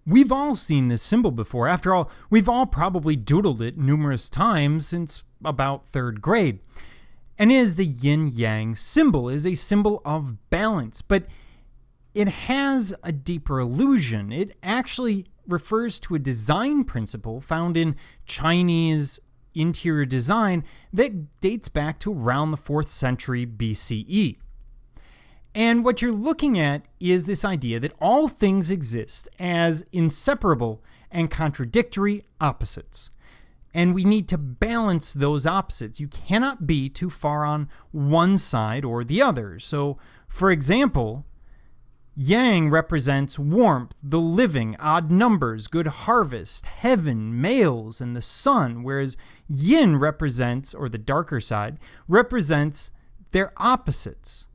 We've all seen this symbol before. After all, we've all probably doodled it numerous times since about third grade. And it is the Yin Yang symbol. It is a symbol of balance, but it has a deeper illusion. It actually refers to a design principle found in Chinese interior design that dates back to around the 4th century BCE. And what you're looking at is this idea that all things exist as inseparable and contradictory opposites. And we need to balance those opposites. You cannot be too far on one side or the other. So, for example, Yang represents warmth, the living, odd numbers, good harvest, heaven, males, and the sun, whereas Yin represents, or the darker side, represents their opposites.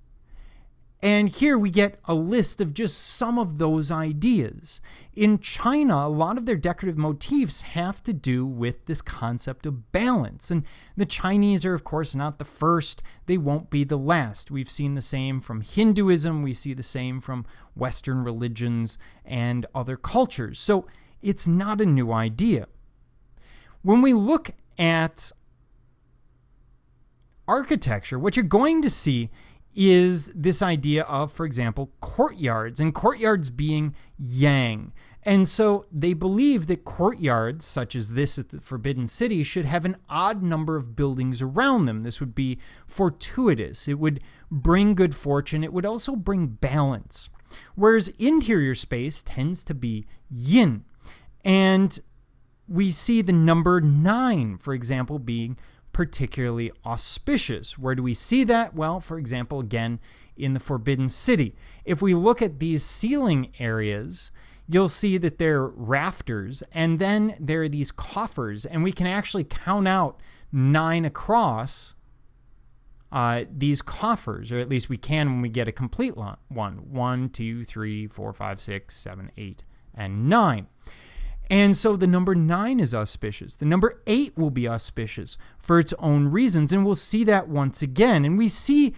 And here we get a list of just some of those ideas. In China, a lot of their decorative motifs have to do with this concept of balance. And the Chinese are, of course, not the first. They won't be the last. We've seen the same from Hinduism. We see the same from Western religions and other cultures. So it's not a new idea. When we look at architecture, what you're going to see is this idea of, for example, courtyards, and courtyards being yang. And so they believe that courtyards, such as this at the Forbidden City, should have an odd number of buildings around them. This would be fortuitous. It would bring good fortune. It would also bring balance. Whereas interior space tends to be yin. And we see the number 9, for example, being particularly auspicious. Where do we see that? Well, for example, again, in the Forbidden City. If we look at these ceiling areas, you'll see that there are rafters, and then there are these coffers, and we can actually count out 9 across these coffers, or at least we can when we get a complete one. 1, 2, 3, 4, 5, 6, 7, 8, and 9. And so the number 9 is auspicious. The number 8 will be auspicious for its own reasons, and we'll see that once again. And we see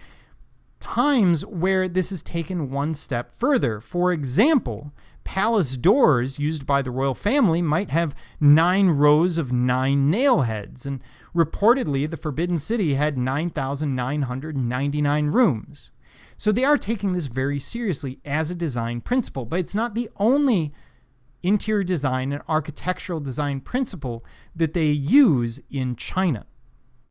times where this is taken one step further. For example, palace doors used by the royal family might have 9 rows of 9 nail heads, and reportedly the Forbidden City had 9,999 rooms. So they are taking this very seriously as a design principle, but it's not the only interior design and architectural design principle that they use in China.